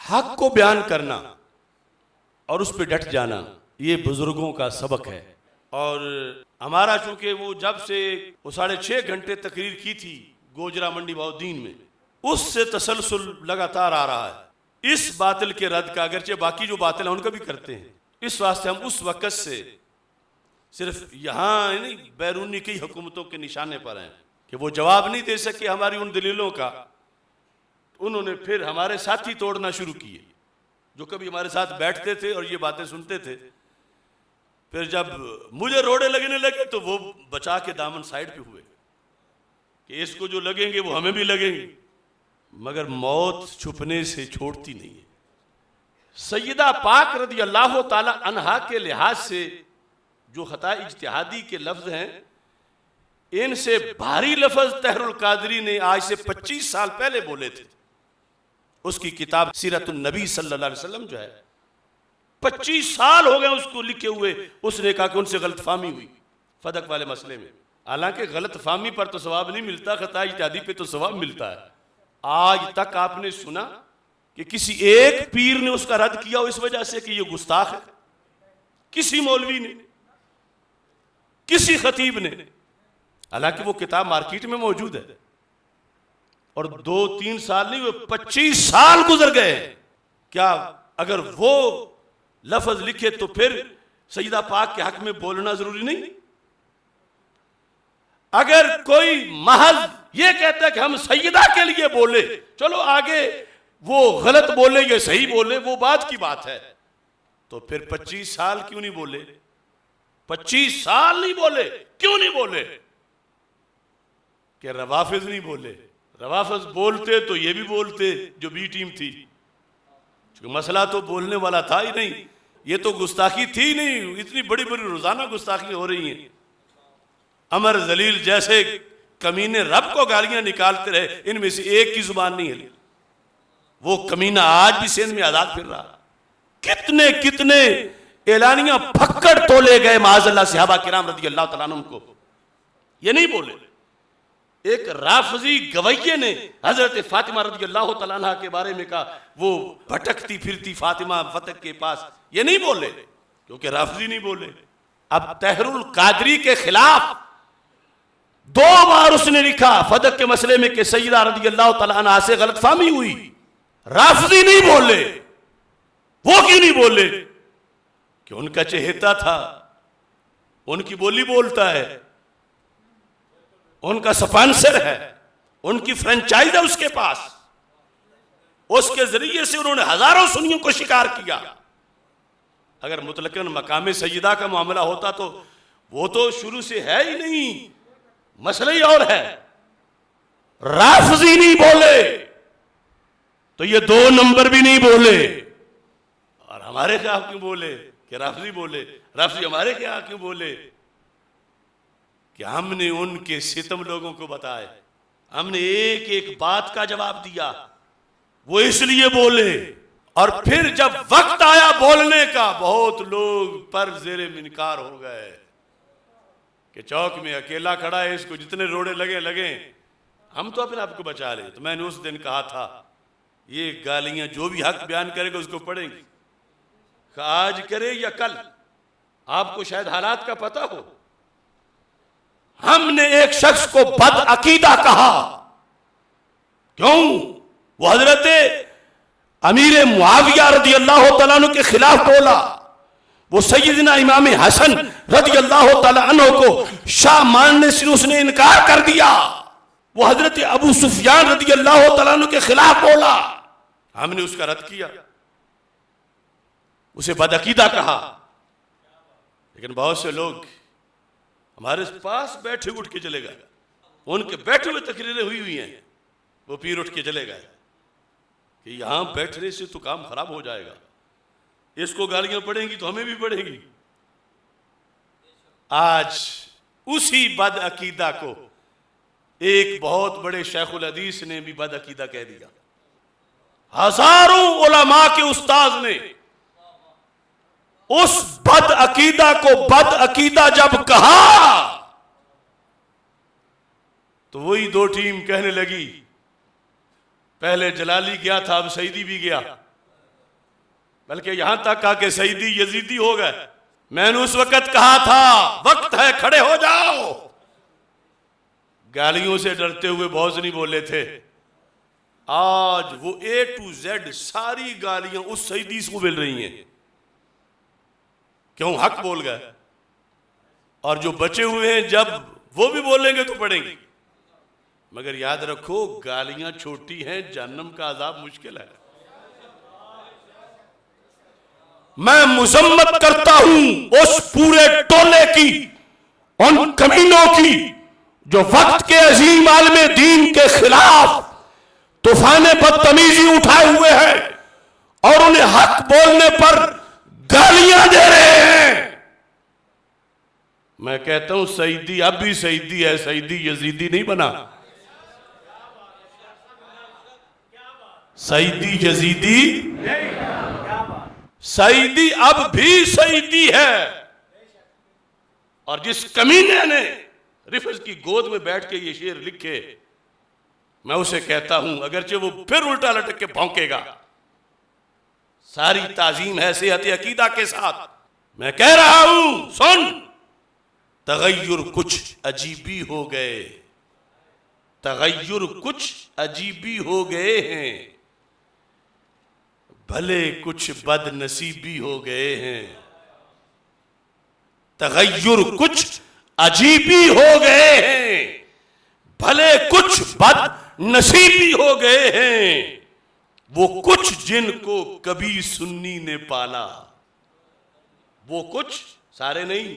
हक को बयान करना और उस पर डट जाना, ये बुजुर्गों का सबक है। और हमारा चूंकि वो जब से वो 6.5 घंटे तकरीर की थी गोजरा मंडी बहाउद्दीन में, उससे तसलसल लगातार आ रहा है इस बातिल के रद्द का, अगरचे बाकी जो बातिल है उनका भी करते हैं। इस वास्ते हम उस वक़्त से सिर्फ यहाँ नहीं बैरूनी की हुकूमतों के निशाने पर हैं कि वो जवाब नहीं दे सके हमारी उन दलीलों का। उन्होंने फिर हमारे साथी तोड़ना शुरू किए जो कभी हमारे साथ बैठते थे और ये बातें सुनते थे। फिर जब मुझे रोड़े लगने लगे तो वो बचा के दामन साइड पे हुए कि इसको जो लगेंगे वो हमें भी लगेंगे, मगर मौत छुपने से छोड़ती नहीं है। सैयदा पाक रदी अल्लाह ताला अन्हा के लिहाज से जो खता इज्तिहादी के लफ्ज हैं, इनसे भारी लफ्ज तहरुल कादरी ने आज से 25 साल पहले बोले थे। उसकी किताब सीरतुन नबी सल्लल्लाहु अलैहि वसल्लम जो है 25 साल हो गए उसको लिखे हुए। उसने कहा कि उनसे गलतफहमी हुई फदक वाले मसले में। हालांकि गलतफहमी पर तो सवाब नहीं मिलता, खता इज्तिहादी पे तो सवाब मिलता है। आज तक आपने सुना कि किसी एक पीर ने उसका रद्द किया हो इस वजह से कि ये गुस्ताख है? किसी मौलवी ने, किसी खतीब ने? हालांकि वो किताब मार्केट में मौजूद है और 2-3 साल नहीं, वो 25 साल गुजर गए। क्या अगर वो लफ्ज लिखे तो फिर सैयदा पाक के हक में बोलना जरूरी नहीं? अगर कोई महज ये कहता है कि हम सैयदा के लिए बोले, चलो आगे वो गलत बोले या सही बोले वो बात की बात है, तो फिर 25 साल क्यों नहीं बोले? 25 साल नहीं बोले, क्यों नहीं बोले? कि रवाफिज नहीं बोले। रवाफिज बोलते तो ये भी बोलते जो बी टीम थी, क्योंकि मसला तो बोलने वाला था ही नहीं, ये तो गुस्ताखी थी नहीं। इतनी बड़ी बड़ी रोजाना गुस्ताखी हो रही हैं। अमर जलील जैसे कमीने रब को गालियां निकालते रहे, इनमें से एक की जुबान नहीं हिली। वो कमीना आज भी सिंध में आजाद फिर रहा। कितने कितने एलानियां फक्कड़ तोले गए माज़अल्लाह सहाबा किराम रज़ी अल्लाह तआला अन्हुम को, ये नहीं बोले। एक राफजी गवैये ने हजरत फातिमा रज़ी अल्लाह तआला अन्हा के बारे में कहा, वो भटकती फिरती फातिमा फतक के पास, ये नहीं बोले क्योंकि राफजी नहीं बोले। अब तहरुल कादरी के खिलाफ 2 बार उसने लिखा फतक के मसले में कि सैयदा रज़ी अल्लाह तआला अन्हा से गलतफहमी हुई। राफजी नहीं बोले। वो क्यों नहीं बोले? कि उनका चहेता था, उनकी बोली बोलता है, उनका स्पॉन्सर है, उनकी फ्रेंचाइज है उसके पास, उसके जरिए से उन्होंने हजारों सुन्नियों को शिकार किया। अगर मुतलकन मकामे सैयदा का मामला होता तो वो तो शुरू से है ही नहीं, मसला ही और है। राफजी नहीं बोले तो ये 2 नंबर भी नहीं बोले। और हमारे क्या क्यों बोले कि राफजी बोले? राफजी हमारे क्या क्यों बोले? कि हमने उनके सितम लोगों को बताए, हमने एक एक बात का जवाब दिया, वो इसलिए बोले। और फिर जब वक्त आया बोलने का, बहुत लोग पर जेरे मिनकार हो गए कि चौक में अकेला खड़ा है, इसको जितने रोड़े लगे लगे, हम तो अपने आप को बचा ले। तो मैंने उस दिन कहा था ये गालियां जो भी हक बयान करेगा उसको पढ़ेंगे, आज करे या कल, आपको शायद हालात का पता हो। हमने एक शख्स को बद अकीदा कहा, क्यों? वो हजरत अमीर मुआविया रज़ी अल्लाह तआला अन्हु के खिलाफ बोला। वो सैयदना इमाम हसन रज़ी अल्लाह तआला अन्हु को शाह मानने से उसने इनकार कर दिया। वो हजरत अबू सुफियान रज़ी अल्लाह तआला अन्हु के खिलाफ बोला, हमने उसका रद्द किया, उसे बदअकीदा कहा। लेकिन बहुत से लोग हमारे पास बैठे उठ के चले गए, उनके बैठे हुए तकरीरें हुई हैं, वो पीर उठ के चले गए कि यहां बैठने से तो काम खराब हो जाएगा, इसको गालियां पड़ेंगी तो हमें भी पड़ेंगी। आज उसी बदअकीदा को एक बहुत बड़े शेखुल हदीस ने भी बदअकीदा कह दिया। हजारों उलमा के उस्ताद ने उस बद अकीदा को बद अकीदा जब कहा तो वही 2 टीम कहने लगी, पहले जलाली गया था अब सईदी भी गया, बल्कि यहां तक कहा कि सईदी यजीदी हो गए। मैंने उस वक्त कहा था वक्त है खड़े हो जाओ। गालियों से डरते हुए बहुत नहीं बोले थे। आज वो A to Z सारी गालियां उस सईदी को मिल रही हैं। क्यों? हक बोल गए। और जो बचे हुए हैं जब वो भी बोलेंगे तो पड़ेंगे। मगर याद रखो गालियां छोटी हैं, जहन्नम का अजाब मुश्किल है। मैं मुजम्मत करता हूं उस पूरे टोले की, उन कमीनों की जो वक्त के अजीम आलिम दीन के खिलाफ तूफान बदतमीजी उठाए हुए हैं और उन्हें हक बोलने पर गालियां दे रहे हैं। मैं कहता हूं सईदी अब भी सईदी है, सईदी यजीदी नहीं बना। सईदी यजीदी, सईदी अब भी सईदी है। और जिस कमीने ने रिफज की गोद में बैठ के ये शेर लिखे, मैं उसे कहता हूं अगरचे वो फिर उल्टा लटक के भौंकेगा, सारी ताजीम है सेहत अकीदा के साथ। मैं कह रहा हूं सुन, तगय्युर कुछ अजीबी हो गए, तगय्युर कुछ अजीबी हो गए हैं, भले कुछ बदनसीबी हो गए हैं। तगय्युर कुछ अजीबी हो गए हैं, भले कुछ बदनसीबी हो गए हैं। वो कुछ जिनको कभी सुन्नी ने पाला, वो कुछ सारे नहीं,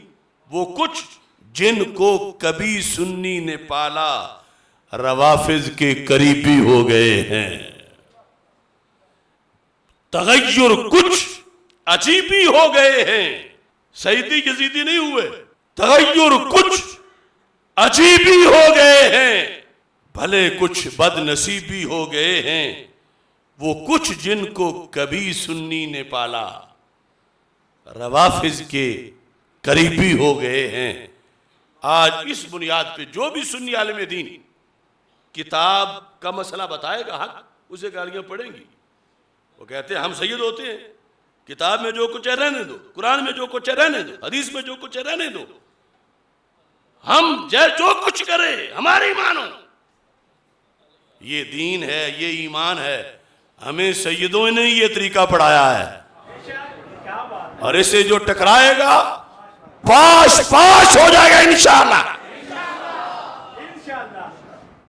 वो कुछ जिनको कभी सुन्नी ने पाला, रवाफिज के करीबी हो गए हैं। तगय्युर कुछ अजीबी हो गए हैं। सईदी यजीदी नहीं हुए, तगय्युर कुछ अजीबी हो गए हैं, भले कुछ बदनसीबी हो गए हैं। वो कुछ जिनको कभी सुन्नी ने पाला, रवाफिज के करीबी हो गए हैं। आज इस बुनियाद पे जो भी सुन्नी आलिम दीन किताब का मसला बताएगा हक, उसे गालियां पड़ेंगी। वो कहते हैं हम सैयद होते हैं, किताब में जो कुछ है रहने दो, कुरान में जो कुछ है रहने दो, हदीस में जो कुछ है रहने दो, हम जो कुछ करें हमारी मानो। ये दीन है, ये ईमान है। हमें सैयदों ने ये तरीका पढ़ाया है और इसे जो टकराएगा पाश पाश हो जाएगा इंशाअल्लाह।